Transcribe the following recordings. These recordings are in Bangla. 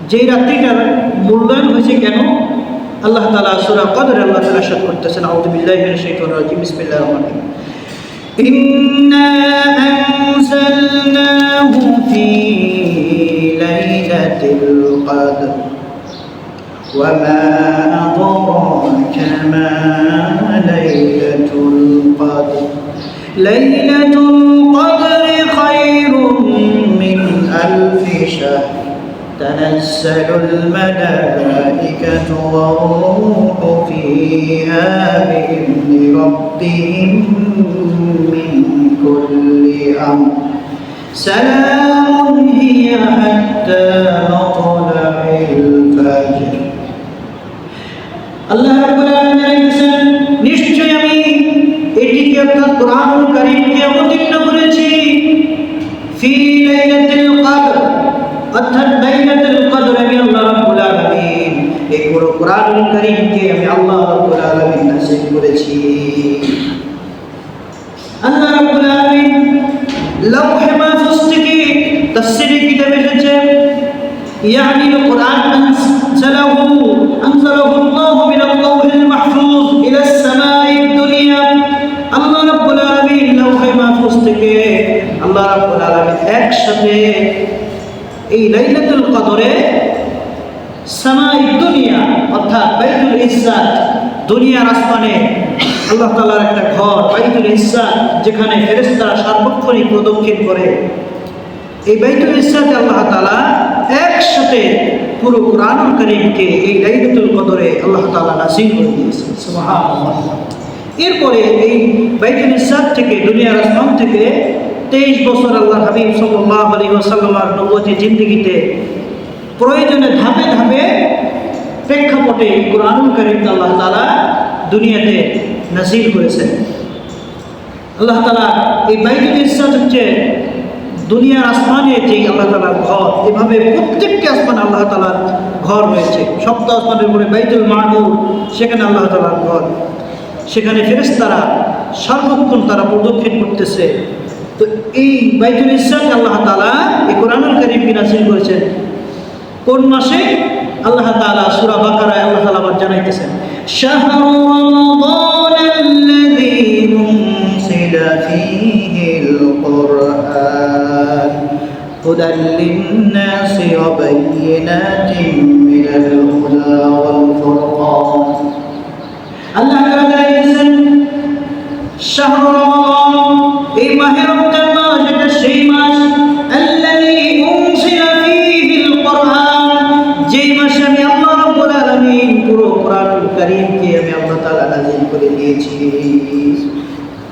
যেই রাত্রিটার মূল্যায়ন হয়েছে কেন আল্লাহ তাআলা সূরা কদরে আল্লাহ তাআলা ইরশাদ করতেছেন, আউযু বিল্লাহি মিনাশ শাইতানির রাজিম, বিসমিল্লাহির রহমানির রহিম, ইন্না আনজালনাহু ফি লাইলাতিল কদর ওয়া মা আদরাকা মা লাইলাতুল কদর লাইলাতুল কদরি খায়রুম মিন আলফি শাহর تنزل الملائكة والروح فيها بإذن ربهم من كل أمر سلام هي حتى مطلع الفجر আল্লাহ রাব্বুল আলামিন বলেন, নিশ্চয় আমি এটিকে অর্থাৎ কোরআনুল কারীমকে অবতীর্ণ করেছি ফি লাইলাতুল কদর, অর্থাৎ লাইলাতুল কদর আমি আল্লাহ রাব্বুল আলামিন এই পুরো কোরআনুল কারীমকে আমি আল্লাহ রাব্বুল আলামিন নাযিল করেছি। আল্লাহ রাব্বুল আলামিন লাওহে মাহফুজ থেকে তাফসীরে কিতাবে এসেছে, ইয়ানিল কোরআন আনজালাহু আল্লাহু মিনাল লাওহিল মাহফুজ ইলা সামাঈদ দুনিয়া। আল্লাহ রাব্বুল আলামিন লাওহে মাহফুজ থেকে আল্লাহ রাব্বুল আলামিন একসাথে এই লাইলাতুল কদরে সামাঈদ দুনিয়া অর্থাৎ বাইতুল ইজ্জাত, দুনিয়ার আসমানে আল্লাহ তাআলার একটা ঘর বাইতুল ইজ্জাত, যেখানে ফেরেশতারা সার্বক্ষণিক প্রদক্ষিণ করে, এই বাইতুল ইজ্জাতে আল্লাহ তাআলা একসাথে পুরো কোরআনুল কারীমকে এই লাইলাতুল কদরে আল্লাহ তাআলা নাযিল করে দিয়েছেন। সুবহানাল্লাহ। এরপরে এই বাইতুল ইজ্জাত থেকে দুনিয়ার আসমান থেকে 23 বছর আল্লাহ হাবিব সাল্লাল্লাহু আলাইহি ওয়াসাল্লামের নবুয়তি জিন্দেগিতে প্রয়োজনে ধাপে ধাপে প্রেক্ষাপটে কোরআনুল কারীম আল্লাহ তাআলা দুনিয়াতে নাযিল করেছেন। আল্লাহ তাআলা এই বাইতুল ইজ্জাত হচ্ছে দুনিয়ার আসমানে যে আল্লাহ তাআলার ঘর, এভাবে প্রত্যেকটি আসমানে আল্লাহ তাআলার ঘর রয়েছে। সপ্ত আসমানের উপরে বাইতুল মামুর, সেখানে আল্লাহ তাআলার ঘর, সেখানে ফেরেশতারা সার্বক্ষণ তারা প্রদক্ষিণ করতেছে। তো এই বাইতুল ইজ্জাত আল্লাহ তাআলা এই কোরআনুল কারীমকে নাযিল করেছেন কোন মাসে? আল্লাহ তাআলা সূরা বাকারায় আল্লাহ তাআলা আবার জানাইতেছেন, শাহরু রমাদানাল্লাযী উনজিলা ফীহিল কুরআন হুদাল লিন-নাসি ওয়া বায়িনাতিন মিনাল হুদা ওয়াল ফুরকান। আল্লাহ তাআলা জানাইতেছেন শাহরু রমাদান, এই মাহে রমজান মাস, এটা সেই মাস আল্লাযী উনজিলা ফীহিল কুরআন, যেই মাসে আমি আল্লাহ রাব্বুল আলামিন পুরো কোরআনুল কারীমকে আমি আল্লাহ তাআলা নাযিল করে দিয়েছি।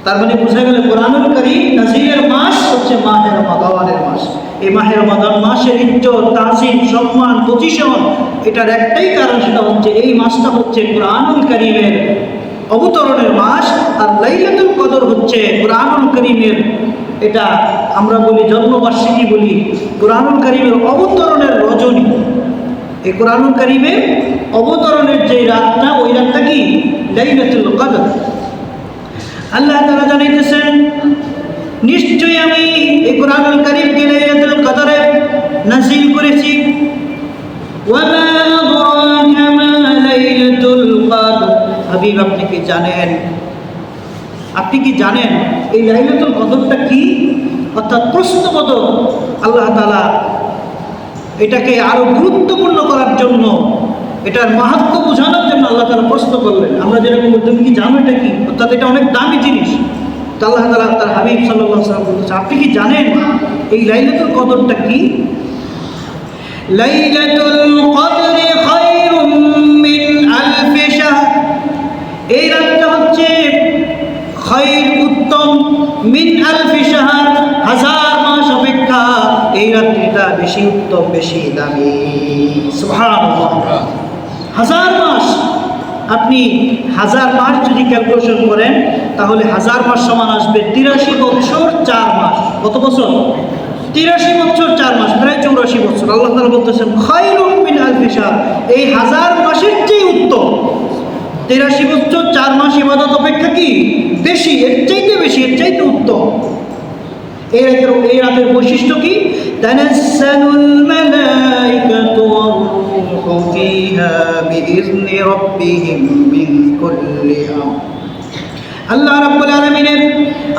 তার মানে বোঝা গেল কোরআনুল কারীম নাযিলের মাস হচ্ছে মাহে রমাদানের মাস। এই মাহে রমাদান মাসের ইজ্জত, তাজিম, সম্মান, পজিশন, এটার একটাই কারণ, সেটা হচ্ছে এই মাসটা হচ্ছে কোরআনুল কারীমের অবতরণের মাস। আর লাইলাতুল কদর হচ্ছে কোরআনুল কারীমের, এটা আমরা বলি জন্মবার্ষিকী বলি, কোরআনুল কারীমের অবতরণের রজনী। এই কোরআনুল কারীমের অবতরণের যে রাতটা, ওই রাতটা কি? লাইলাতুল কদর। আল্লাহ তাআলা জানাইতেছেন, নিশ্চয়ই আমি এই কোরআনুল কারীমকে লাইলাতুল কদরে নাযিল করেছি। ওয়া মা আদরাকা মা লাইলাতুল কদর, হাবিব আপনি কি জানেন, আপনি কি জানেন এই লাইলাতুল কদরটা কি? অর্থাৎ প্রশ্নবোধক আল্লাহ তাআলা এটাকে আরো গুরুত্বপূর্ণ করার জন্য, এটার মাহাত্ম্য বোঝানোর জন্য আল্লাহ তাআলা প্রশ্ন করলেন। আমরা যেরকম তুমি কি জানো এটা কি, অর্থাৎ এটা অনেক দামি জিনিস। তো আল্লাহ তাআলা তার হাবিব সাল্লাল্লাহু আলাইহি ওয়াসাল্লাম বলতেছে, আপনি কি জানেন এই লাইলাতুল কদরটা কি? লাইলাতুল কদরি খায়রুম মিন আলফি শাহর, এই রাতটা হচ্ছে খায়র, উত্তম, মিন আলফি শাহর, হাজার মাস অপেক্ষা এই রাত্রিটা বেশি উত্তম, বেশি দামি। সুবহানাল্লাহ। হাজার মাস, আপনি হাজার মাস যদি ক্যালকুলেশন করেন তাহলে হাজার মাস সমান আসবে 83 বছর 4 মাস। কত বছর? 83 বছর 4 মাস, প্রায় 84 বছর। আল্লাহ তাআলা বলতেছেন খায়রুম মিন আলফি শাহর, এই হাজার মাসের চেয়ে উত্তম। 83 বছর 4 মাস ইবাদত অপেক্ষা কি বেশি, এর চাইতে বেশি, এর চাইতে উত্তম। এই রাতের বৈশিষ্ট্য কি? তানাজ্জালুল মালাইকাতু ওয়ার لينفخوا فيها بإذن ربهم من كل أمر আল্লাহ রাব্বুল আলামিনের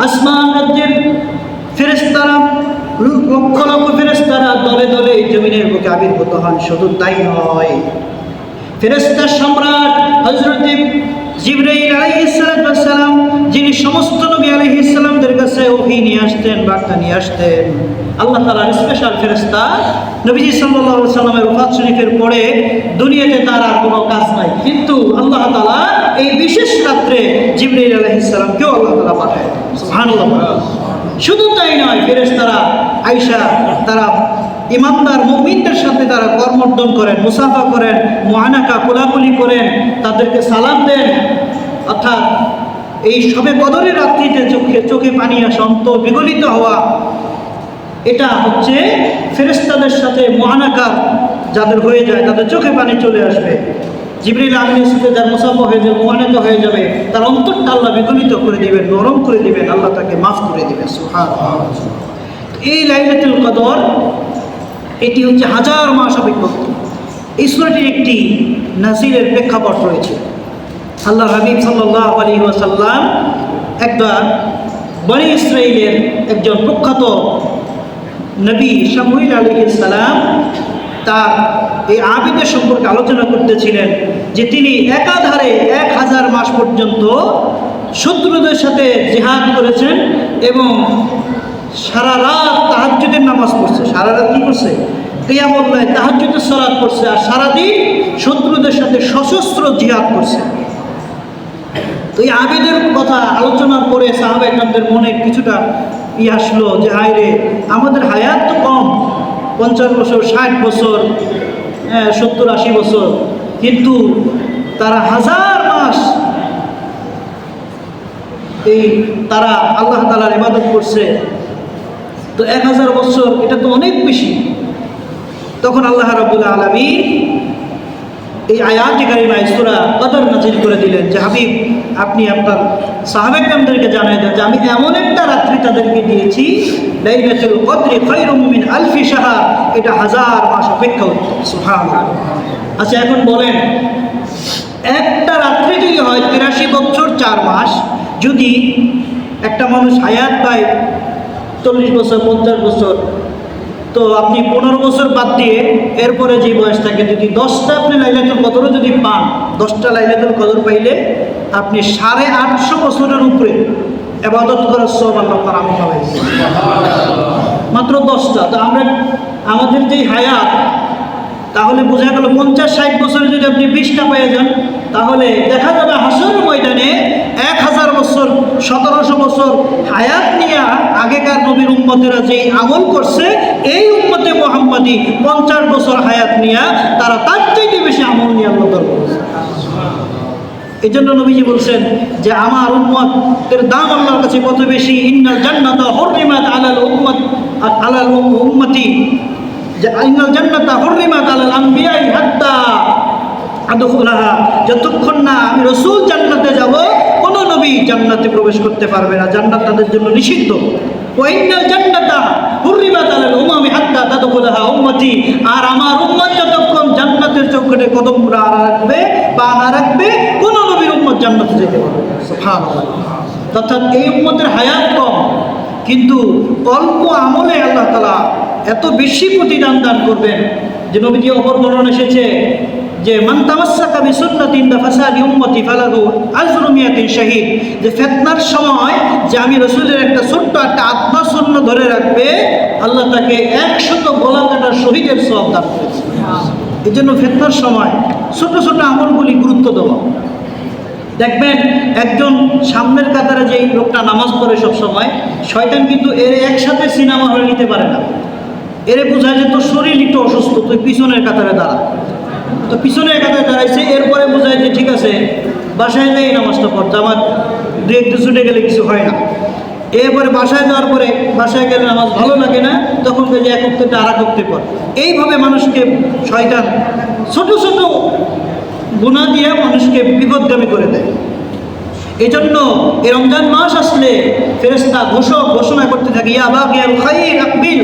আসমান রাজ্যের ফেরেশতারা লক্ষ লক্ষ ফেরেশতারা দলে দলে জমিনের বুকে আবির্ভূত হন। শুধু তাই নয়, ফেরেশতা সম্রাট হযরত জিবরাইল আলাইহিস সালাম, যিনি সমস্ত নবী আলাইহিস সালামদের কাছে ওহী নিয়ে আসতেন, বার্তা নিয়ে আসতেন, আল্লাহ তাআলার স্পেশাল ফেরেশতা। নবীজি সাল্লাল্লাহু আলাইহি ওয়াসাল্লামের ওফাত শরীফের পরে দুনিয়াতে তার আর কোনো কাজ নাই, কিন্তু আল্লাহ তাআলা এই বিশেষ রাত্রে জিবরাইল আলাইহিস সালামকেও আল্লাহ তাআলা পাঠায়। সুবহানাল্লাহ। শুধু তাই নয়, ফেরেশতারা আয়েশা তারা ইমানদার মুমিনদের সাথে তারা কর্মর্দন করেন, মুসাফা করেন, মুআনাকা কোলাকুলি করেন, তাদেরকে সালাম দেন। অর্থাৎ এই সবে কদরের রাত্রিতে চোখে পানি আসা, অন্তর বিগলিত হওয়া, এটা হচ্ছে ফেরেশতাদের সাথে মুআনাকা যাদের হয়ে যায় তাদের চোখে পানি চলে আসবে। জিবরিল আমিনের সাথে যার মুসাফা হয়ে যাবে, মুআনাকা হয়ে যাবে, তার অন্তরটা আল্লাহ বিগলিত করে দিবেন, নরম করে দিবেন, আল্লাহ তাকে মাফ করে দিবেন। সুবহানাল্লাহ। এই লাইলাতুল কদর এটি হচ্ছে হাজার মাস অপেক্ষা। এই সূরাটির একটি নাজিলের প্রেক্ষাপট রয়েছে। আল্লাহ হাবিব সাল্লাল্লাহু আলাইহি ওয়াসাল্লাম একবার বনী ইসরাইলের একজন প্রখ্যাত নবী শামুয়েল আলাইহিস সালাম তার এই আবিদের সম্পর্কে আলোচনা করতেছিলেন যে তিনি একাধারে 1000 মাস পর্যন্ত শত্রুদের সাথে জিহাদ করেছেন এবং সারা রাত তাহাজ্জুদের নামাজ পড়ছে। সারা রাত কি করছে? কিয়ামুল লাইল, তাহাজ্জুদের সালাত পড়ছে, আর সারাদিন শত্রুদের সাথে সশস্ত্র জিহাদ করছে। তো এই আবিদের কথা আলোচনার পরে সাহাবায়ে কেরামদের মনে কিছুটা আসলো যে হায় রে, আমাদের হায়াত তো কম, 50 বছর, 60 বছর, 70-80 বছর, কিন্তু তারা হাজার মাস এই তারা আল্লাহ তাআলার ইবাদত করছে। তো 1000 বছর এটা তো অনেক বেশি। তখন আল্লাহ রাব্বুল আলামিন এই আয়াতে কারিমা সূরা কদর নাযিল করে দিলেন যে হাবিব, আপনি আপনার সাহাবায়ে কেরামদেরকে জানিয়ে দেন যে আমি এমন একটা রাত্রি তাদেরকে দিয়েছি, লাইলাতুল কদরি খায়রুম মিন আলফি শাহর, এটা 1000 মাস অপেক্ষা উত্তম। সুবহানাল্লাহ। আচ্ছা, এখন বলেন, একটা রাত্রি যদি হয় 83 বছর 4 মাস, যদি একটা মানুষ হায়াত পায় 40 বছর, 50 বছর, তো আপনি 15 বছর বাদ দিয়ে এরপরে যে বয়স থাকে, যদি 10টা আপনি লাইলাতুল কদরও যদি পান, 10টা লাইলাতুল কদর পাইলে আপনি 850 বছরের উপরে ইবাদত করার সওয়াব আল্লাহ তাআলা আমল পাইছে। মাত্র 10টা। তো আমরা আমাদের যে হায়াত, তাহলে বোঝা গেল 50-60 বছরে যদি আপনি 20টা পেয়ে যান, তাহলে দেখা যাবে হাসরের ময়দানে 1000 বছর, 1700 বছর হায়াত নিয়ে আগেকার নবীর উম্মতেরা যেই আমল করছে, এই উম্মতে মুহাম্মাদি 50 বছর হায়াত নিয়ে তারা তার চাইতে বেশি আমল নিয়ে আল্লাহ তাআলা করছে। এই জন্য নবীজি বলছেন যে আমার উম্মতের দাম আল্লাহর কাছে কত বেশি। ইন্নাল জান্নাতা হুররিমাত আলাল উম্মতি, যে ইন্নাল জান্নাতা হুররিমাত আলাল আম্বিয়াই হাত্তা আদখুলাহা, যতক্ষণ না আমি রাসূল জান্নাতে যাব, কোন নবী জান্নাতে প্রবেশ করতে পারবে না, জান্নাত তাদের জন্য নিষিদ্ধ। ওয়া ইন্নাল জান্নাতা হুররিমাত আলাল উমামি হাত্তা তাদখুলাহা উম্মতি, আর আমার উম্মত যতক্ষণ জান্নাতের চৌখটে কদম রাখবে, পা না রাখবে, কোন নবীর উম্মত জান্নাতে যেতে পারবে না। সুবহানাল্লাহ। অর্থাৎ এই উম্মতের হায়াত কম, কিন্তু অল্প আমলে আল্লাহ তাআলা এত বেশি প্রতিদান দান করবেন যে নবীজি অপর বর্ণনা এসেছে যে মান তামাসসাকা বিসুন্নতি ইনদা ফাসাদি উম্মতি ফালাহু আজরু মিয়াতিন শাহীদ, যে ফিতনার সময় যে আমি রাসূলের একটা ছোট্ট একটা আত্মা সুন্নাহ ধরে রাখবে, আল্লাহ তাকে 100 গলা কাটার শহীদের সওয়াব দান করেছে। এই জন্য ফিতনার সময় ছোট ছোট আমলগুলি গুরুত্ব দেওয়া। দেখবেন একজন সামনের কাতারে যে লোকটা নামাজ পড়ে সব সময়, শয়তান কিন্তু এর একসাথে সিনেমা হলে নিতে পারে না। এরে বোঝায় যে তোর শরীর একটু অসুস্থ, তুই পিছনের কাতারে দাঁড়া। তো পিছনের কাতারে দাঁড়াইছে, এরপরে বোঝায় যে ঠিক আছে বাসায় যাই নামাজটা পড়তে, আমার 2-1 দিন ছুটে গেলে কিছু হয় না। এরপরে বাসায় যাওয়ার পরে বাসায় গেলে নামাজ ভালো লাগে না, তখন যে এক ওয়াক্তে আর এক ওয়াক্তে পড়। এইভাবে মানুষকে শয়তান ছোট ছোট গুনাহ দিয়ে মানুষকে বিপদগামী করে দেয়। এই জন্য এই রমজান মাস আসলে ফেরেশতা ঘোষণা করতে থাকে, ইয়া বাগিয়াল খাইর আকবিল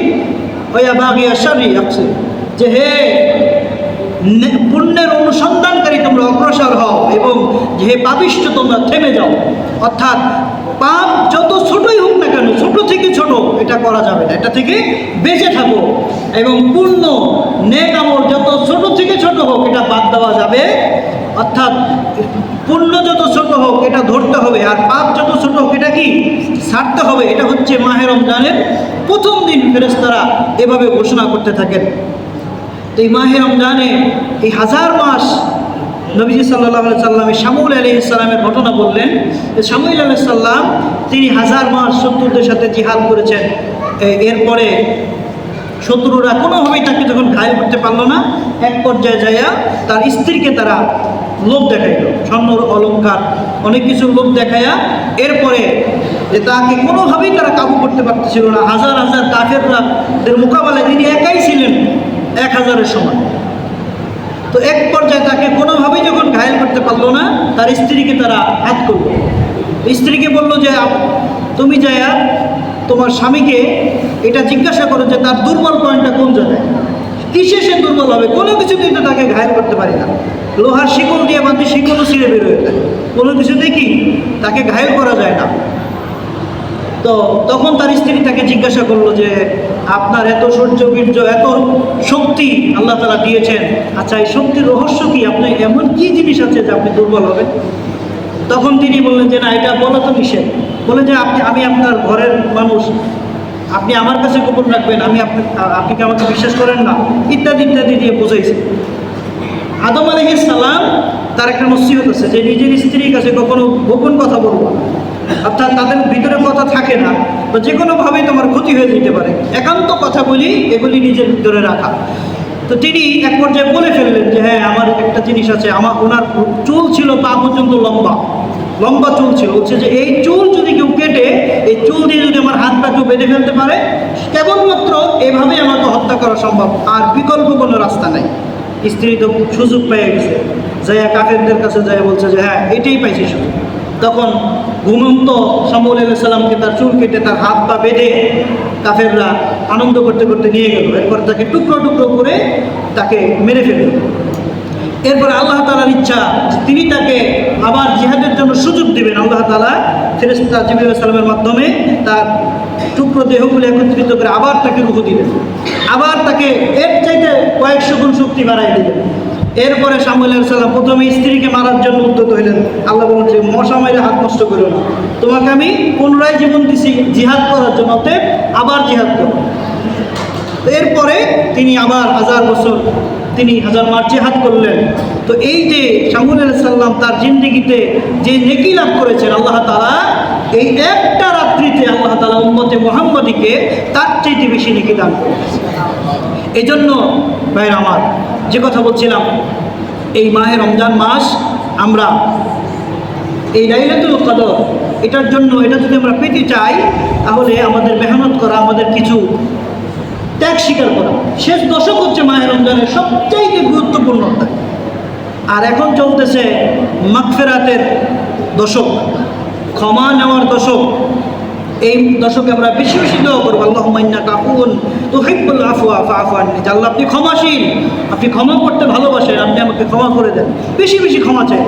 ওয়া ইয়া বাগিয়াশ শাররি আকসির, যে হে পুণ্যের অনুসন্ধানকারী তোমরা অগ্রসর হও এবং যে পাপিষ্ঠ তোমরা থেমে যাও। অর্থাৎ পাপ যত ছোটই হোক না কেন, ছোট থেকে ছোট, এটা করা যাবে না, এটা থেকে বেঁচে থাকো। এবং পূর্ণ নেক আমল যত ছোট থেকে ছোট হোক এটা বাদ দেওয়া যাবে। অর্থাৎ পুণ্য যত ছোট হোক এটা ধরতে হবে, আর পাপ যত ছোট হোক এটা কি ছাড়তে হবে। এটা হচ্ছে মাহে রমজানের প্রথম দিন ফেরেশতারা এভাবে ঘোষণা করতে থাকেন। তো এই মাহে রমজানে এই 1000 মাস নবীজি সাল্লাল্লাহু আলাইহি সাল্লামের শামুল আলাইহিস সালামের ঘটনা বললেন। শামুল আলাইহিস সালাম তিনি 1000 মাস শত্রুদের সাথে জিহাদ করেছেন। এরপরে শত্রুরা কোনোভাবেই তাকে যখন ঘায়েল করতে পারলো না, এক পর্যায়ে যাইয়া তার স্ত্রীকে তারা লোভ দেখাইল, স্বর্ণ অলঙ্কার অনেক কিছু লোভ দেখাইয়া এরপরে যে তাকে কোনোভাবেই তারা কাবু করতে পারতেছিল না। হাজার হাজার কাফেরদের মোকাবেলায় তিনি একাই ছিলেন 1000-এর সমান। তো এক পর্যায়ে তাকে কোনোভাবেই যখন ঘায়েল করতে পারলো না, তার স্ত্রীকে তারা হাত করলো। স্ত্রীকে বললো যে তুমি যাইয়া তোমার স্বামীকে এটা জিজ্ঞাসা করো যে তার দুর্বল পয়েন্টটা কোন জায়গায়, কিসে সে দুর্বল হবে। কোনো কিছুতেই তো তাকে ঘায়েল করতে পারি না, লোহার শিকল দিয়ে বাঁধি শিকলও ছিঁড়ে বের হয়ে যায়, কোনো কিছুতেই কি তাকে ঘায়েল করা যায় না। তো তখন তার স্ত্রী তাকে জিজ্ঞাসা করলো যে আপনার এত সূর্য বীর্য এত শক্তি আল্লাহ তাআলা দিয়েছেন, আচ্ছা এই শক্তির রহস্য কি, আপনি এমন কি জিনিস আছে যে আপনি দুর্বল হবেন। তখন তিনি বললেন যে না, এটা বলা তো নিষেধ। বলে যে আমি আপনার ঘরের মানুষ, আপনি আমার কাছে গোপন রাখবেন, আপনি কি আমাকে বিশ্বাস করেন না, ইত্যাদি ইত্যাদি দিয়ে বোঝাইছে। আদম আলাইহিস সালাম তার একটা নসিহত আছে যে নিজের স্ত্রীর কাছে কখনো গোপন কথা বলবো না, অর্থাৎ তাদের ভিতরে কথা থাকে না, তো যে কোনোভাবেই তোমার ক্ষতি হয়ে যেতে পারে, একান্ত কথা বলি এগুলি নিজের ভিতরে রাখা। তো তিনি এক পর্যায়ে বলে ফেললেন যে হ্যাঁ আমার একটা জিনিস আছে, ওনার চুল ছিল পা পর্যন্ত লম্বা লম্বা চুল ছিল, হচ্ছে যে এই চুল যদি কেউ কেটে এই চুল দিয়ে যদি আমার হাত পা কেউ বেঁধে ফেলতে পারে, কেবলমাত্র এভাবেই আমাকে হত্যা করা সম্ভব, আর বিকল্প কোনো রাস্তা নাই। স্ত্রী তো সুযোগ পেয়ে গেছে, যাইয়া কাফেরদের কাছে যাইয়া বলছে যে হ্যাঁ এটাই পাইছি সুযোগ। তখন ঘুমন্ত শামুল আলাইহিস সালামকে তার চুল কেটে তার হাত পা বেঁধে কাফেররা আনন্দ করতে করতে নিয়ে গেল। এরপর তাকে টুকরো টুকরো করে তাকে মেরে ফেলল। এরপর আল্লাহ তাআলার ইচ্ছা তিনি তাকে আবার জিহাদের জন্য সুযোগ দেবেন। আল্লাহ তাআলা ফেরেশতা জিবরাইল আলাইহিস সালামের মাধ্যমে তার টুকরো দেহগুলো একত্রিত করে আবার তাকে রূহ দিলেন, আবার তাকে এর চাইতে কয়েকশো গুণ শক্তি বাড়াই দিলেন। এরপরে শামুল আলাইহিস সালাম প্রথমে স্ত্রীকে মারার জন্য উদ্যত হইলেন। আল্লাহ বলেন যে মশা মাইরে হাত নষ্ট করো না, তোমাকে আমি পুনরায় জীবন দিছি জিহাদ করার জন্য, অতএব আবার জিহাদ করো। এরপরে তিনি আবার 1000 বছর তিনি 1000 মাস জিহাদ করলেন। তো এই যে শামুল আলাইহিস সালাম তার জিন্দেগিতে যে নেকি লাভ করেছেন, আল্লাহ তাআলা এই একটা রাত্রিতে আল্লাহ তাআলা উম্মতে মুহাম্মাদীকে তার চাইতে বেশি নেকি দান করেছেন। এই জন্য ভাইরা আমার, যে কথা বলছিলাম, এই মাহে রমজান মাস আমরা এই লাইলাতুল কদর এটার জন্য, এটা যদি আমরা পেতে চাই তাহলে আমাদের মেহনত করা, আমাদের কিছু ত্যাগ স্বীকার করা। শেষ দশক হচ্ছে মাহে রমজানের সবচাইতে গুরুত্বপূর্ণ। আর এখন চলতেছে মাগফিরাতের দশক, ক্ষমা নেওয়ার দশক। এই দশকে আমরা বেশি বেশি দোয়া করবো, আল্লাহুম্মা ইন্নাকা আফুউন তুহিব্বুল আফওয়া ফাআফু আন্নী। আল্লাহ আপনি ক্ষমাশীল, আপনি ক্ষমা করতে ভালোবাসেন, আপনি আমাকে ক্ষমা করে দেন। বেশি বেশি ক্ষমা চাই,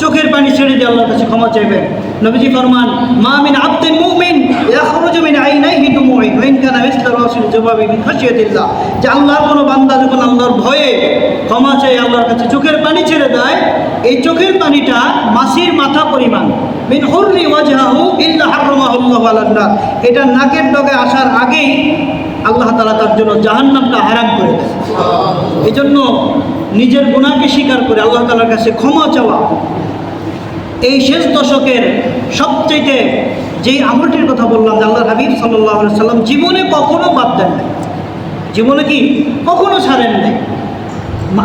চোখের পানি ছেড়ে দিয়ে আল্লাহর কাছে ক্ষমা চাইবেন। নবীজি ফরমান মা মিন আবদিন মুমিন ইয়াখরুজু মিন আইনাইহি দুমুউন ওয়া ইন কানা মিসলা রাসিল জবাবি মিন খাশিয়াতিল্লাহ। যে আল্লাহর কোনো বান্দা যখন আল্লাহর ভয়ে ক্ষমা চায় আল্লাহর কাছে চোখের পানি ছেড়ে দেয়, এই চোখের পানিটা মাছির মাথা পরিমাণ। মিন হুররি ওয়াজহাহু ইল্লা হারামাহুল্লাহু আলান নার। এটা নাকের ডগে আসার আগেই আল্লাহ তাআলা তার জন্য জাহান্নামটা হারাম করে দেয়। এই জন্য নিজের গুনাহকে স্বীকার করে আল্লাহ তাআলার কাছে ক্ষমা চাওয়া এই শেষ দশকের সবচেয়ে যেই আমলটির কথা বললাম, যে আল্লাহর হাবিব সাল্লাল্লাহু আলাইহি সাল্লাম জীবনে কখনো বাদ দেন নাই, জীবনে কি কখনো ছাড়েন নাই।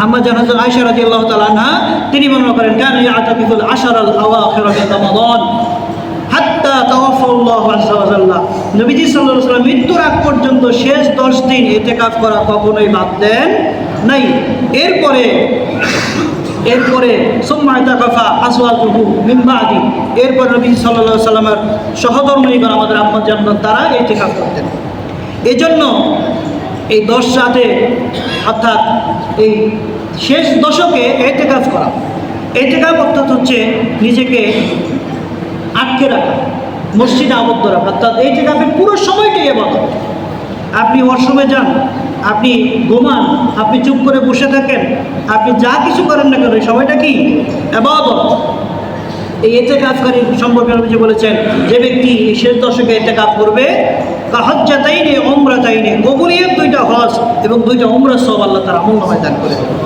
আম্মা জান আয়েশা রাদিয়াল্লাহু তাআলা আনহা তিনি বর্ণনা করেন কানা ইয়াতাকিফুল আশারাল আওয়াখির মিন রমাদান হাত্তা তাওয়াফাল্লাহু আযজা ওয়া জাল্লা। নবীজি সাল্লাল্লাহু আলাইহি ওয়াসাল্লাম মৃত্যুর আগ পর্যন্ত শেষ 10 দিন ইতিকাফ করা কখনোই বাদ দেন নাই। এরপরে সুম্মা ইতাকাফা আসওয়াজুহু মিন বাদি। এরপর নবী সাল্লাল্লাহু আলাইহি সাল্লামের সহধর্মিণীগণ আমাদের আম্মা জান্নাত তারা ইতিকাফ করতেন। এজন্য এই 10 রাতে অর্থাৎ এই শেষ দশকে এতেকাফ করা। এতেকাফ অর্থাৎ হচ্ছে নিজেকে আটকে রাখা, মসজিদে আবদ্ধ রাখা, অর্থাৎ এতেকাফের পুরো সময়টাই ইবাদত। আপনি ওয়াশরুমে যান, আপনি ঘুমান, আপনি চুপ করে বসে থাকেন, আপনি যা কিছু করেন না কেন এই সময়টা কি ইবাদত। এই এতেকাফকারী সম্পর্কে নবীজি বলেছেন, যে ব্যক্তি এই শেষ দশকে এতেকাফ করবে, কাহজ্জাতাইনে উমরাতাইনে, কবুলিয়ত 2টা হজ এবং 2টা উমরা সব আল্লাহ তার আমলনামায় দান করে দেবেন।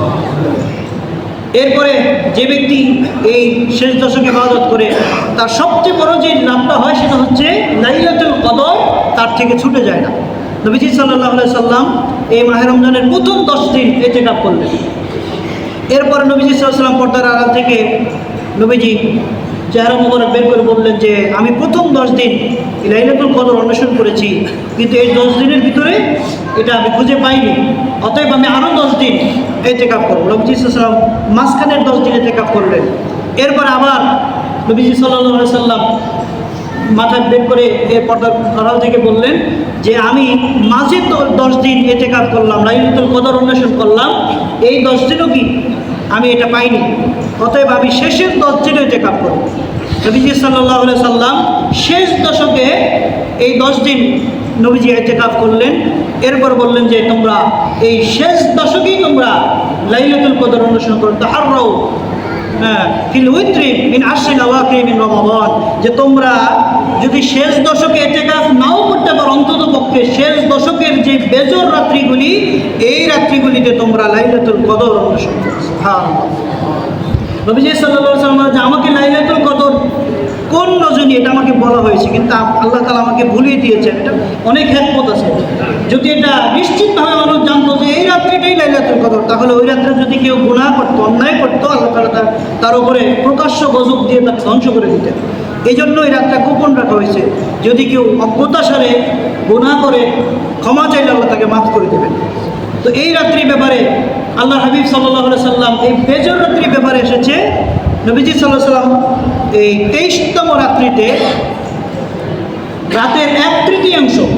এরপরে যে ব্যক্তি এই শেষ দশকে ইবাদত করে, তার সবচেয়ে বড় যে লাভটা হয় সেটা হচ্ছে লাইলাতুল কদর তার থেকে ছুটে যায় না। নবীজি সাল্লাল্লাহু আলাইহি সাল্লাম এই মাহে রমজানের প্রথম 10 দিন ইতিকাফ করলেন। এরপরে নবীজি সাল্লাল্লাহু আলাইহি সাল্লাম পর্দার আড়াল থেকে নবীজি চেহারা মোবারক বের করে বললেন যে আমি প্রথম 10 দিন লাইলাতুল কদর অন্বেষণ করেছি, কিন্তু এই 10 দিনের ভিতরে এটা আমি খুঁজে পাইনি, অতএব আমি আরও 10 দিন ইতিকাফ করব। নবীজি সাল্লাল্লাহু আলাইহি সাল্লাম মাঝখানের 10 দিন ইতিকাফ করলেন। এরপর আবার নবীজি সাল্লাল্লাহু আলাইহি সাল্লাম মাথা বের করে এর পর্দার আড়াল থেকে বললেন যে আমি মাঝে 10 দিন ইতিকাফ করলাম, লাইলাতুল কদর অন্বেষণ করলাম, এই 10 দিনও কি আমি এটা পাইনি, অতএব আমি শেষের 10 দিনও ইতিকাফ করব। নবীজি সাল্লাল্লাহু আলাইহি সাল্লাম শেষ দশকে এই 10 দিন নবীজি ইতিকাফ করলেন। এরপর বললেন যে তোমরা এই শেষ দশকেই তোমরা লাইলাতুল কদর অন্বেষণ করো, তাহাররাও ফিল উইত্রি মিন আশরিল আওয়াখির মিন রমাদান, যে তোমরা যদি শেষ দশকে ইতিকাফ নাও করতে পারো, অন্তত পক্ষে শেষ দশকের যে বেজর রাত্রিগুলি, এই রাত্রিগুলিতে তোমরা লাইলাতুল কদর অন্বেষণ করো। সুবহানাল্লাহ। নবীজি সাল্লাল্লাহু আলাইহি ওয়াসাল্লাম যে আমাকে লাইলাতুল কদর কোন রজনী এটা আমাকে বলা হয়েছে, কিন্তু আল্লাহ তাআলা আমাকে ভুলিয়ে দিয়েছেন। এটা অনেক হিকমত আছে। যদি এটা নিশ্চিতভাবে মানুষ জানতো যে এই রাত্রিটাই লাইলাতুল কদর, তাহলে ওই রাত্রে যদি কেউ গুনাহ করতো, অন্যায় করতো, আল্লাহ তাআলা তার উপরে প্রকাশ্য গজব দিয়ে তাকে ধ্বংস করে দিতেন। এই জন্য এই রাতটা গোপন রাখা হয়েছে। যদি কেউ অজ্ঞতাসারে গুনাহ করে ক্ষমা চাইলে আল্লাহ তাকে মাফ করে দেবেন। তো এই রাত্রির ব্যাপারে আল্লাহ হাবিব সাল্লাল্লাহু আলাইহি সাল্লাম এই বেজর রাত্রির ব্যাপারে এসেছে। নবীজি সাল্লাল্লাহু আলাইহি সাল্লাম এই 23তম রাত্রিতে রাতের 1/3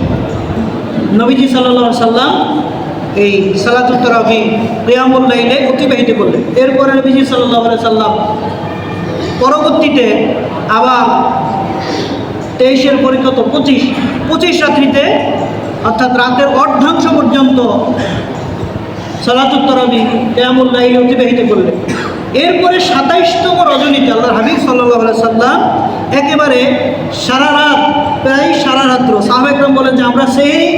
নবীজি সাল্লাল্লাহু আলাইহি সাল্লাম এই সালাতুত তারাবি কিয়ামুল লাইলে অতিবাহিত করলেন। এরপরে নবীজি সাল্লাল্লাহু আলাইহি সাল্লাম পরবর্তীতে আবার 23-এর পরিকত 25 রাত্রিতে, অর্থাৎ রাতের অর্ধাংশ পর্যন্ত সালাতুত তারাবি কিয়ামুল লাইলে অতিবাহিত করলেন। এরপরে 27তম রজনীতে আল্লাহর হাবিব সাল্লাল্লাহু আলাইহি সাল্লাম একেবারে সারা রাত, প্রায় সারা রাত্র, সাহাবা একরাম বলেন যে আমরা সেহরি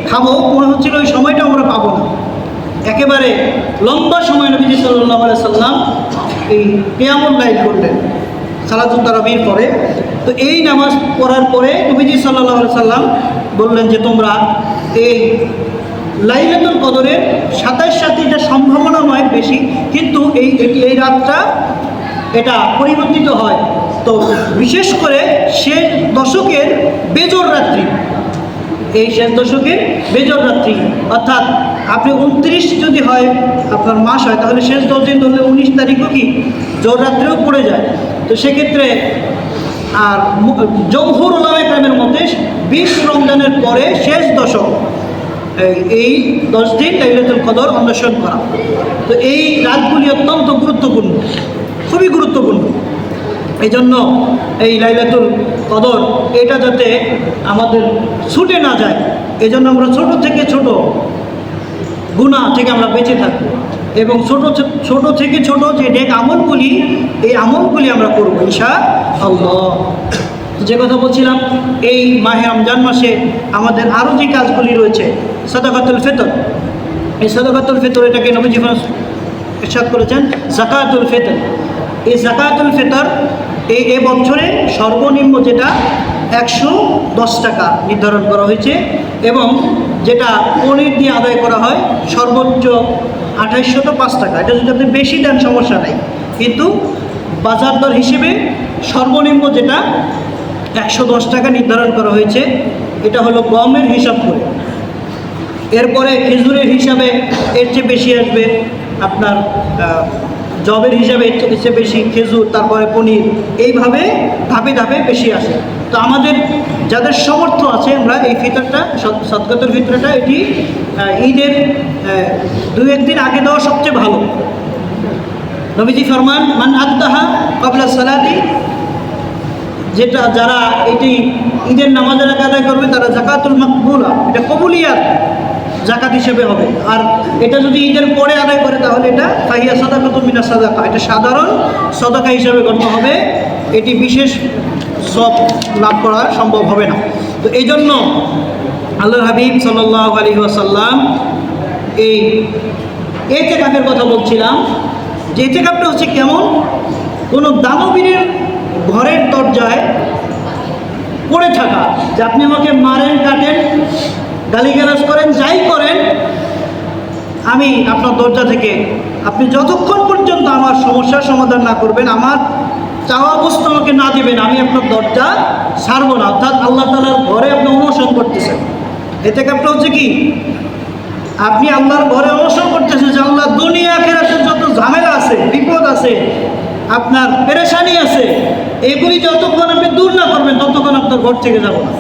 খাবো, মনে হচ্ছিল ওই সময়টা আমরা পাবো না। একেবারে লম্বা সময় নবীজি সাল্লাল্লাহু আলাইহি সাল্লাম এই কিয়ামুল লাইল করলেন সালাতুত তারাবির পরে। তো এই নামাজ পড়ার পরে নবীজি সাল্লাল্লাহু আলাইহি সাল্লাম বললেন যে তোমরা এই লাইলাতুল কদরের 27 রাত্রিটা সম্ভাবনা নয় বেশি, কিন্তু এই রাতটা এটা পরিবর্তিত হয়। তো বিশেষ করে শেষ দশকের বেজর রাত্রি, এই শেষ দশকের বেজর রাত্রি, অর্থাৎ আপনি 29 যদি হয় আপনার মাস হয়, তাহলে শেষ 10 দিন ধরলে 19 তারিখও কি জোর রাত্রেও পড়ে যায়। তো সেক্ষেত্রে আর জমহুর উলামায়ে কেরামের মতে 20 রমজানের পরে শেষ দশক, এই 10 দিন লাইলাতুল কদর অন্বেষণ করা। তো এই রাতগুলি অত্যন্ত গুরুত্বপূর্ণ, খুবই গুরুত্বপূর্ণ। এই জন্য এই লাইলাতুল কদর এটা যাতে আমাদের ছুটে না যায়, এই জন্য আমরা ছোট থেকে ছোট গুনাহ থেকে আমরা বেঁচে থাকবো, এবং ছোট থেকে ছোট যে নেক আমলগুলি, এই আমলগুলি আমরা করবো ইনশাআল্লাহ। যে কথা বলছিলাম, এই মাহে রমজান মাসে আমাদের আরও যে কাজগুলি রয়েছে, সাদাকাতুল ফিতর, এই সাদাকাতুল ফিতর এটাকে নবীজি ইরশাদ করেছেন যাকাতুল ফিতর। এই যাকাতুল ফিতর এই বছরে সর্বনিম্ন যেটা 110 টাকা নির্ধারণ করা হয়েছে, এবং যেটা পনির দিয়ে আদায় করা হয় সর্বোচ্চ 2805 টাকা। এটা যদি আপনি বেশি দেন সমস্যা নাই, কিন্তু বাজার দর হিসেবে সর্বনিম্ন যেটা 110 টাকা নির্ধারণ করা হয়েছে, এটা হলো গমের হিসাব করে। এরপরে খেজুরের হিসাবে এর চেয়ে বেশি আসবে আপনার জবের হিসাবে এসে বেশি, খেজুর, তারপরে পনির, এইভাবে ধাপে ধাপে বেশি আসে। তো আমাদের যাদের সামর্থ্য আছে আমরা এই ফিতরটা, সদকাতুল ফিতরটা, এটি ঈদের 2-1 দিন আগে দেওয়া সবচেয়ে ভালো। নবীজি ফরমান মান আদ্দাহা ক্বাবলা সালাতি, যেটা যারা এটি ঈদের নামাজের আগে আদায় করবে তারা যাকাতুল মাকবুলা, এটা কবুলিয়াত জাকাত হিসেবে হবে। আর এটা যদি ঈদের পরে আদায় করে তাহলে এটা ফাহিয়া সাদাকাতুম মিনাস সাদাকা, এটা সাধারণ সদকা হিসেবে গণ্য হবে, এটি বিশেষ সব লাভ করা সম্ভব হবে না। তো এই জন্য আল্লাহর হাবিব সাল্লাল্লাহু আলাইহি ওয়াসাল্লাম এই ইতিকাফের কথা বলছিলাম, যে ইতিকাফটা হচ্ছে কেমন, কোনো দানবীরের ঘরের দরজায় পড়ে থাকা, যে আপনি আমাকে মারেন, কাটেন, গালিগালাজ করেন, যাই করেন, আমি আপনার দরজা থেকে, আপনি যতক্ষণ পর্যন্ত আমার সমস্যার সমাধান না করবেন, আমার চাওয়া বস্তু আমাকে না দেবেন, আমি আপনার দরজা ছাড়ব না। অর্থাৎ আল্লাহ তাআলার ঘরে আপনি অনশন করতেছেন। ইতিকাফটা হচ্ছে কি, আপনি আল্লাহর ঘরে অনশন করতেছেন যে আল্লাহ দুনিয়া আখিরাতের যত ঝামেলা আছে, বিপদ আছে, আপনার পেরেশানি আছে, এগুলি যতক্ষণ আপনি দূর না করবেন ততক্ষণ আপনার ঘর থেকে যাব না।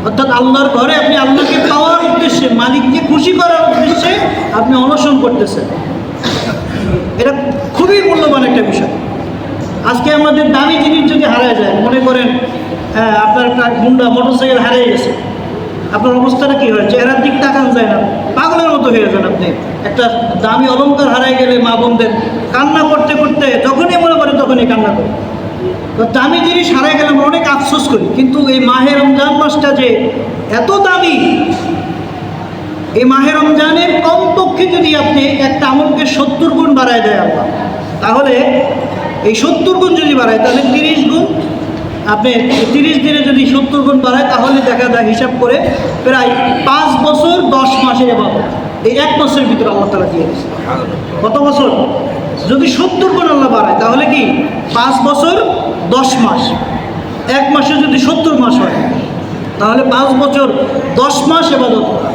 অর্থাৎ আল্লাহর ঘরে আপনি আল্লাহকে পাওয়ার উদ্দেশ্যে, মালিককে খুশি করার উদ্দেশ্যে আপনি অনশন করতেছেন। এটা খুবই মূল্যবান একটা বিষয়। আজকে আমাদের দামি জিনিস যদি হারিয়ে যায়, মনে করেন আপনার একটা গুন্ডা মোটরসাইকেল হারিয়ে গেছে, আপনার অবস্থাটা কী হয়? চেহারার দিক তাকান যায় না, পাগলের মতো হয়ে যান আপনি। একটা দামি অলংকার হারাই গেলে মা বোনদের কান্না করতে করতে যখনই মনে করে তখনই কান্না করে। তো দামি জিনিস হারাই গেলে আমরা অনেক আফসোস করি, কিন্তু এই মাহে রমজান মাসটা যে এত দামি, এই মাহে রমজানের কমপক্ষে যদি আপনি একটা আমলকে 70 গুণ বাড়ায় দেয় আল্লাহ, তাহলে এই 70 গুণ যদি বাড়ায় তাহলে 30 গুণ, আপনি 30 দিনে যদি 70 গুণ বাড়ায় তাহলে দেখা যায় হিসাব করে প্রায় 5 বছর 10 মাসের ইবাদত এই 1 মাসের ভিতরে আল্লাহ তাআলা দিয়ে দিয়েছে। কত বছর? যদি 70 গুণ আল্লাহ বাড়ায় তাহলে কি 5 বছর 10 মাস, 1 মাসে যদি 70 মাস হয় তাহলে 5 বছর 10 মাস ইবাদত করা।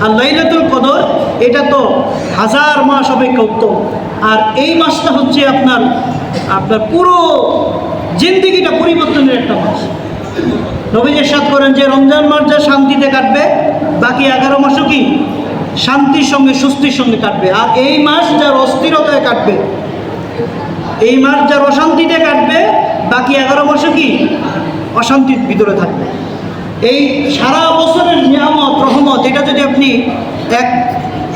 আর লাইলাতুল কদর এটা তো 1000 মাস অপেক্ষা উত্তম। আর এই মাসটা হচ্ছে আপনার পুরো জিন্দেগিটা পরিবর্তনের একটা মাস। নবীজি ইরশাদ করেন যে রমজান মাস যা শান্তিতে কাটবে, বাকি 11 মাসও কি শান্তির সঙ্গে সুস্থির সঙ্গে কাটবে। আর এই মাস যার অস্থিরতায় কাটবে, এই মাস যার অশান্তিতে কাটবে, বাকি 11 মাসও কি অশান্তির ভিতরে থাকবে। এই সারা বছরের নিয়ামত, রহমত, এটা যদি আপনি এক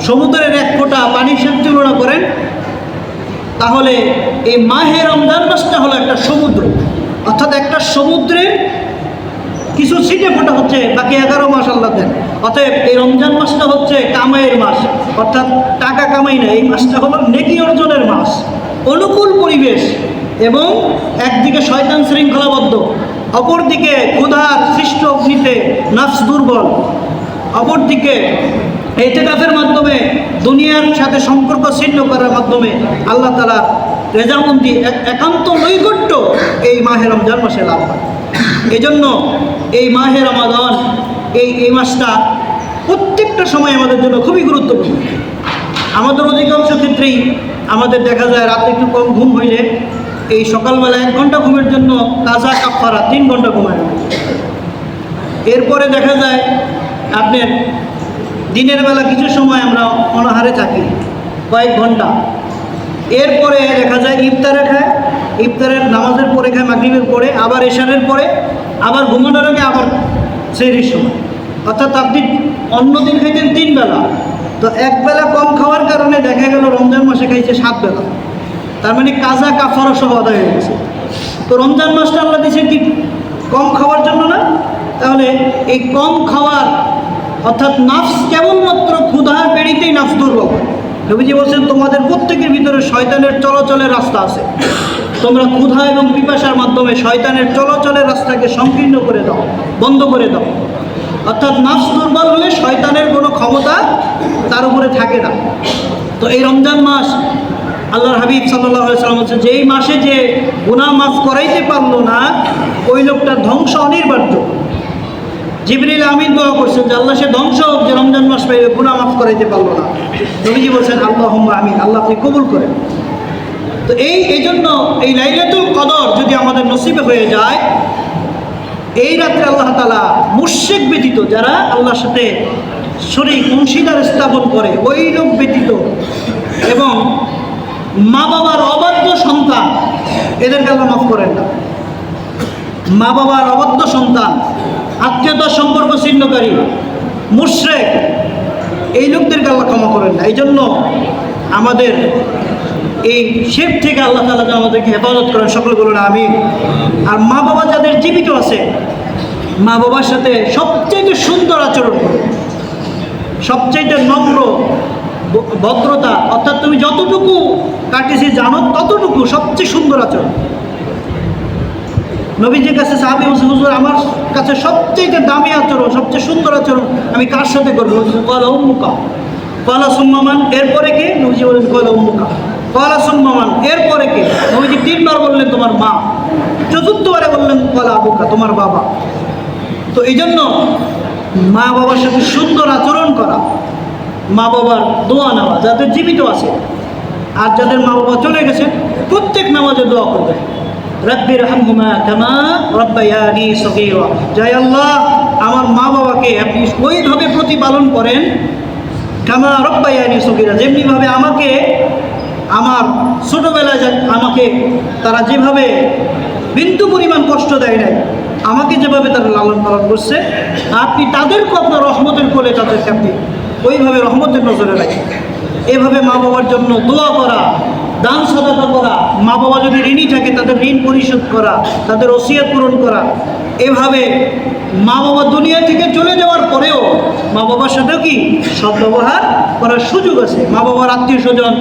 সমুদ্রের 1 ফোঁটা পানির সাথে তুলনা করেন, তাহলে এই মাহে রমজান মাসটা হলো একটা সমুদ্র। অর্থাৎ একটা সমুদ্রের কিছু ছিটে ফোঁটা হচ্ছে, বাকি 11 মাস আল্লাহ দেন। অতএব এই রমজান মাসটা হচ্ছে কামাইয়ের মাস, অর্থাৎ টাকা কামাই না, এই মাসটা হলো নেকি অর্জনের মাস। অনুকূল পরিবেশ, এবং একদিকে শয়তান শৃঙ্খলাবদ্ধ, অপরদিকে ক্ষুধার সৃষ্ট অগ্নিতে নফস দুর্বল, অপরদিকে ইতিকাফের মাধ্যমে দুনিয়ার সাথে সম্পর্ক ছিন্ন করার মাধ্যমে আল্লাহ তাআলা রেজামন্দি, একান্ত নৈকট্য এই মাহে রমজান মাসে লাভ হয়। এই জন্য এই মাহে রমাদান, এই মাসটা প্রত্যেকটা সময় আমাদের জন্য খুবই গুরুত্বপূর্ণ। আমাদের অধিকাংশ ক্ষেত্রেই আমাদের দেখা যায় রাতে একটু কম ঘুম হইলে এই সকালবেলা 1 ঘন্টা ঘুমের জন্য কাজা কাফারা 3 ঘন্টা ঘুমায়। এরপরে দেখা যায় আপনার দিনের বেলা কিছু সময় আমরা অনাহারে থাকি কয়েক ঘন্টা, এরপরে দেখা যায় ইফতারে খায়, ইফতারের নামাজের পরে খায়, মাগরিবের পরে, আবার এশারের পরে, আবার ঘুমানোর আগে, আবার সেহরির সময়। অর্থাৎ আপনি অন্য দিন খাইতেন 3 বেলা, তো 1 বেলা কম খাওয়ার কারণে দেখা গেল রমজান মাসে খাইছে 7 বেলা। তার মানে কাজা কাফারা সহ আদায় হয়ে গেছে। তো রমজান মাসটা আল্লাহ দিয়েছে কি কম খাওয়ার জন্য না? তাহলে এই কম খাওয়ার, অর্থাৎ নাফস কেবলমাত্র ক্ষুধার পেড়িতেই নাফস দুর্বল। নবীজি বলছেন তোমাদের প্রত্যেকের ভিতরে শয়তানের চলাচলের রাস্তা আছে, তোমরা ক্ষুধা এবং পিপাসার মাধ্যমে শয়তানের চলাচলের রাস্তাকে সংকীর্ণ করে দাও, বন্ধ করে দাও। অর্থাৎ নাফস দুর্বল হলে শয়তানের কোনো ক্ষমতা তার উপরে থাকে না। তো এই রমজান মাস আল্লাহর হাবিব সাল্লাল্লাহু আলাইহি ওয়াসাল্লাম বলছেন যে এই মাসে যে গুনাহ মাফ করাইতে পারলো না, ওই লোকটার ধ্বংস অনিবার্য। জিবরিল আমিন দোয়া করছেন যে আল্লাহ সে ধ্বংস হোক যে রমজান মাস পাইবে, গুনাহ মাফ করাইতে পারলো না। নবীজি বলছেন আল্লাহুম্মা আমিন, আল্লাহ আপনি কবুল করেন। তো এই জন্য এই লাইলাতুল কদর যদি আমাদের নসিবে হয়ে যায়, এই রাত্রে আল্লাহ তাআলা মুশরিক ব্যতীত, যারা আল্লাহর সাথে শরীক অংশীদার স্থাপন করে ওই লোক ব্যতীত, এবং মা বাবার অবাধ্য সন্তান, এদেরকে আল্লাহ মাফ করেন না। মা বাবার অবাধ্য সন্তান, আত্মীয়তার সম্পর্ক ছিন্নকারী, মুশরিক, এই লোকদেরকে আল্লাহ ক্ষমা করেন না। এই জন্য আমাদের এই শিরক থেকে আল্লাহ তাআলা আমাদেরকে হেফাজত করেন, সকলে বলুন আমিন। আর মা বাবা যাদের জীবিত আছে, মা বাবার সাথে সবচেয়ে সুন্দর আচরণ করুন, সবচেয়ে নম্র ভদ্রতা, অর্থাৎ তুমি যতটুকু কাটিয়েছি জানো ততটুকু সবচেয়ে সুন্দর আচরণ। নবীজির কাছে সাহাবী বলছে, হুজুর আমার কাছে সবচেয়ে দামি আচরণ, সবচেয়ে সুন্দর আচরণ আমি কার সাথে করবো? কলা উম্মুকা, কলা সুম্মামান, এরপরে কে? নবীজি বললেন কলা উম্মুকা, কলা সুম্মামান, এরপরে কে? নবীজি 3 বার বললেন তোমার মা, চতুর্থবারে বললেন কলা আবুকা, তোমার বাবা। তো এই জন্য মা বাবার সাথে সুন্দর আচরণ করা, মা বাবার দোয়া নেওয়া, যাদের জীবিত আছে। আর যাদের মা বাবা চলে গেছে, প্রত্যেক নামাজে দোয়া করবে, রাব্বির হামহুমা কামা রাব্বায়ানি সগীরা, জয় আল্লাহ আমার মা বাবাকে আপনি ওইভাবে প্রতিপালন করেন, কামা রাব্বায়ানি সগীরা, যেমনিভাবে আমাকে আমার ছোটোবেলায় আমাকে তারা যেভাবে বিন্দু পরিমাণ কষ্ট দেয় নাই, আমাকে যেভাবে তারা লালন পালন করছে, আপনি তাদেরকে আপনার রহমতের কোলে তাদেরকে আপনি ওইভাবে রহমতের নজরে রাখেন। এভাবে মা বাবার জন্য দোয়া করা, দান সাদাকা করা, মা বাবা যদি ঋণী থাকে তাদের ঋণ পরিশোধ করা, তাদের ওসিয়ত পূরণ করা। এভাবে মা বাবা দুনিয়া থেকে চলে যাওয়ার পরেও মা বাবার সাথেও কি সদ্ব্যবহার করার সুযোগ আছে। মা বাবার আত্মীয় স্বজন,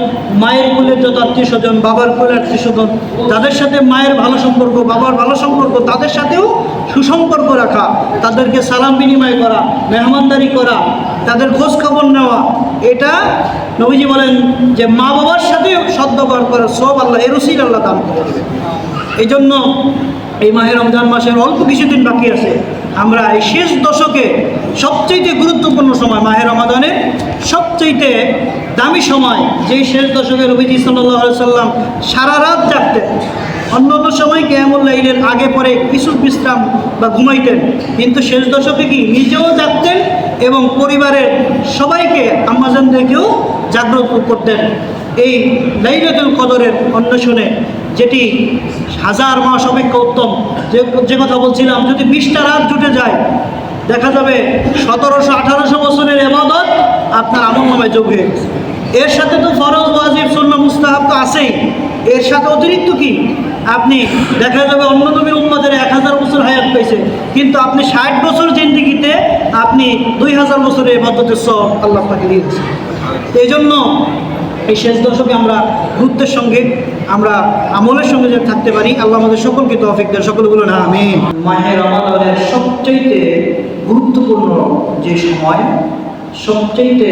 মায়ের কোলের যত আত্মীয় স্বজন, বাবার কোলের আত্মীয় স্বজন, যাদের সাথে মায়ের ভালো সম্পর্ক, বাবার ভালো সম্পর্ক, তাদের সাথেও সুসম্পর্ক রাখা, তাদেরকে সালাম বিনিময় করা, মেহমানদারি করা, তাদের খোঁজ খবর নেওয়া, এটা নবীজি বলেন যে মা বাবার সাথে সদ্ব্যবহার করার সব আল্লাহ এর উসিলা আল্লাহ দান করে দেবেন। এই জন্য এই মাহে রমজান মাসের অল্প কিছুদিন বাকি আছে, আমরা এই শেষ দশকে সবচেয়ে গুরুত্বপূর্ণ সময়, মাহে রমাদানের সবচেয়ে দামি সময়, যেই শেষ দশকে নবীজি সাল্লাল্লাহু আলাইহি সাল্লাম সারা রাত জাগতেন। অন্য অন্য সময় কিয়ামুল লাইলের আগে পরে কিছু বিশ্রাম বা ঘুমাইতেন, কিন্তু শেষ দশকে কি নিজেও জাগতেন এবং পরিবারের সবাইকে আম্মাজানদেরকেও জাগ্রত করতেন এই লাইলাতুল কদরের অন্বেষণে, যেটি 1000 মাস অপেক্ষা উত্তম। যে কথা বলছিলাম, যদি 20টা রাত জুটে যায়, দেখা যাবে 1700-1800 বছরের ইবাদত আপনার আমলনামায় যোগ হয়ে গেছে। এর সাথে তো ফরজ, ওয়াজিব, সুন্নাহ, মুস্তাহাব তো আছেই, এর সাথে অতিরিক্ত কি আপনি দেখা যাবে অন্য নবীর উম্মতের 1000 বছর হায়াত পাইছে, কিন্তু আপনি 60 বছর জিন্দেগিতে আপনি 2000 বছরের ইবাদতের সওয়াব আল্লাহ পাকে দিয়েছে। এই জন্য এই শেষ দশকে আমরা গুরুত্বের সঙ্গে, আমরা আমলের সঙ্গে যে থাকতে পারি, আল্লাহ আমাদের সকলকে তৌফিক দেন, সকলগুলো না আমিন। মাহে রমাদানের সবচেয়ে গুরুত্বপূর্ণ যে সময়, সবচেয়ে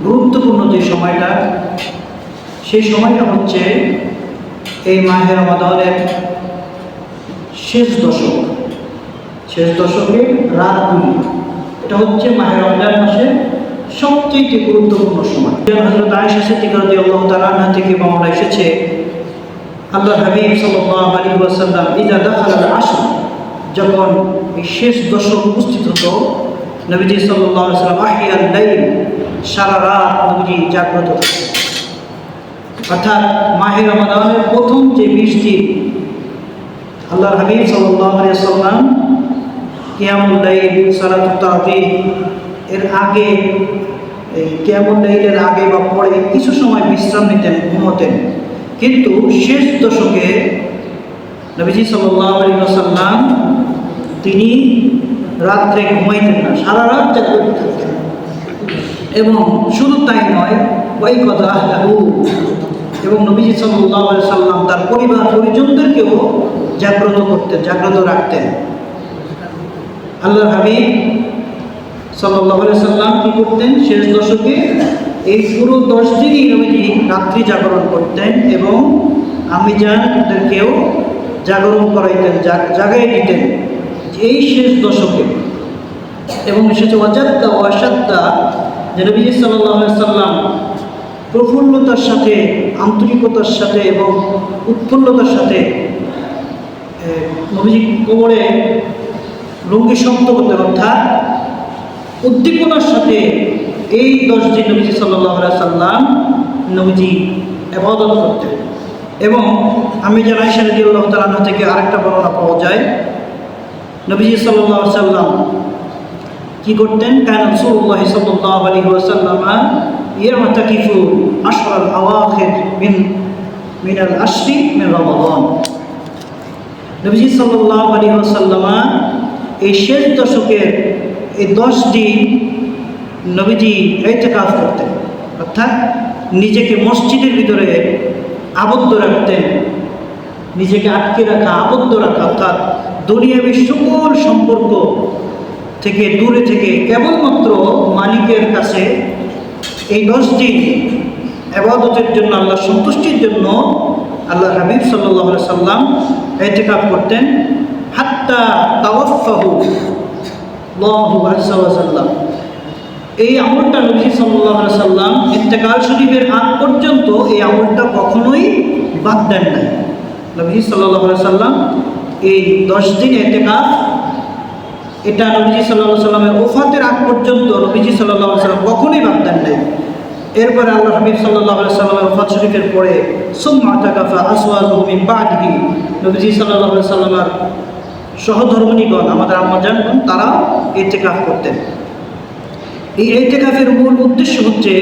গুরুত্বপূর্ণ যে সময়টা, সেই সময়টা হচ্ছে এই মাহে রমাদানের শেষ দশক, শেষ দশকের রাতগুলি। এটা হচ্ছে মাহে রমজান মাসের সবচেয়ে গুরুত্বপূর্ণ সময়। হযরত আয়েশা সিদ্দিকা রাদিয়াল্লাহু তাআলা আনহা থেকে বর্ণনা এসেছে, আল্লাহর হাবিব সাল্লাল্লাহু আলাইহি ওয়াসাল্লাম ইযা দাখালাল আশর, যখন এই শেষ দশক উপস্থিত হতো, নবীজি সাল্লাল্লাহু আলাইহি ওয়াসাল্লাম আহিয়াল লাইল, সারা রাত নবীজি জাগ্রত থাকতেন। অর্থাৎ মাহে রমাদানের প্রথম যে 20 দিন আল্লাহর হাবিব সাল্লাল্লাহু আলাইহি ওয়াসাল্লাম কিয়ামুল লাইল, সালাতুত তারাবিহ এর আগে, এই কিয়ামুল লাইলের আগে বা পরে কিছু সময় বিশ্রাম নিতেন, ঘুমোতেন। কিন্তু শেষ দশকে নবীজি সাল্লাল্লাহু আলাইহি ওয়াসাল্লাম তিনি রাত্রে ঘুমাইতেন না, সারা রাত জাগ্রত থাকতেন। এবং শুধু তাই নয়, ওই কথা আহলাহু, এবং নবীজি সাল্লাল্লাহু আলাইহি ওয়াসাল্লাম তার পরিবার পরিজনদেরকেও জাগ্রত করতেন, জাগ্রত রাখতেন। আল্লাহর হাবিব সাল্লাল্লাহু আলাইহি ওয়াসাল্লাম কি করতেন? শেষ দশকে এই পুরো 10 দিনই নবীজি রাত্রি জাগরণ করতেন এবং আম্মিজানদেরকেও জাগরণ করাইতেন, জাগাই দিতেন এই শেষ দশকে। এবং এসেছে ওয়াজাদ্দা ওয়াশাদ্দা, যে নবীজি সাল্লাল্লাহু আলাইহি ওয়াসাল্লাম প্রফুল্লতার সাথে, আন্তরিকতার সাথে এবং উৎফুল্লতার সাথে নবীজি কোমরে লুঙ্গি শক্ত করতেন, অর্থাৎ উদ্দীপনার সাথে এই 10 দিন নবীজি সাল্লাল্লাহু আলাইহি সাল্লাম নবীজি ইবাদত করতেন। এবং আমি জানি আয়েশা রাদিয়াল্লাহু তাআলা আনহা থেকে আরেকটা বর্ণনা পাওয়া যায়, নবীজি সাল্লাল্লাহু আলাইহি সাল্লাম কি করতেন? কানা রাসূলুল্লাহ সাল্লাল্লাহু আলাইহি ওয়াসাল্লাম ইয়াতাকিফু আশরাল আওয়াখির মিনাল আশরি মিন রমাদান। নবীজি সাল্লাল্লাহু আলাইহি ওয়াসাল্লাম এই শেষ দশকের এই 10 দিন নবীজি ইতিকাফ করতেন, অর্থাৎ নিজেকে মসজিদের ভিতরে আবদ্ধ রাখতেন, নিজেকে আটকে রাখা, আবদ্ধ রাখা, অর্থাৎ দুনিয়াবী সকল সম্পর্ক থেকে দূরে থেকে কেবলমাত্র মালিকের কাছে এই 10 দিন ইবাদতের জন্য, আল্লাহর সন্তুষ্টির জন্য আল্লাহর হাবিব সাল্লাল্লাহু আলাইহি সাল্লাম ইতিকাফ করতেন। হাত্তা তাওয়াফাহু আল্লাহু আযজা ওয়া জাল্লা। এই আমলটা নবী সাল্লাল্লাহু আলাইহি সাল্লাম ইন্তেকাল শরীফের আগ পর্যন্ত এই আমলটা কখনোই বাদ দেন নাই। নবী সাল্লাল্লাহু আলাইহি সাল্লাম এই 10 দিন ইতিকাফ, এটা নবীজি সাল্লাল্লাহু আলাইহি সাল্লামের ওফাতের আগ পর্যন্ত নবীজি সাল্লাল্লাহু আলাইহি সাল্লাম কখনোই বাদ দেন নাই। এরপরে আল্লাহ হাবিব সাল্লাল্লাহু আলাইহি সাল্লামের ওফাত শরীফের পরে সুম্মা আতাকাফা আসওয়াজুহু মিন বা'দিহি, নবীজি সাল্লাল্লাহু আলাইহি সাল্লামের সহধর্মিণীগণ, আমাদের আম্মাজানগণ, তারা ইতিকাফ করতেন। এই ইতিকাফের মূল উদ্দেশ্য হচ্ছে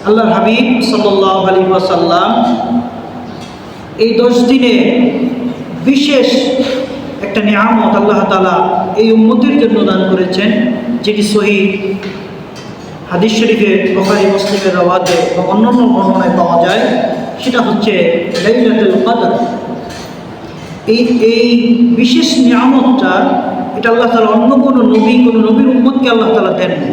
আল্লাহর হাবিব সাল্লাল্লাহু আলাইহি ওয়াসাল্লাম এই 10 দিনে বিশেষ একটা নিয়ামত আল্লাহ তাআলা এই উম্মতের জন্য দান করেছেন, যেটি সহিহ হাদিস শরীফে বুখারী মুসলিমের রওয়াতে এবং অন্যান্য বর্ণনায় পাওয়া যায়। সেটা হচ্ছে লাইলাতুল কদর। এই বিশেষ নিয়ামতটা, এটা আল্লাহ তাআলা অন্য কোনো নবীর উম্মতকে আল্লাহ তাআলা দেন না।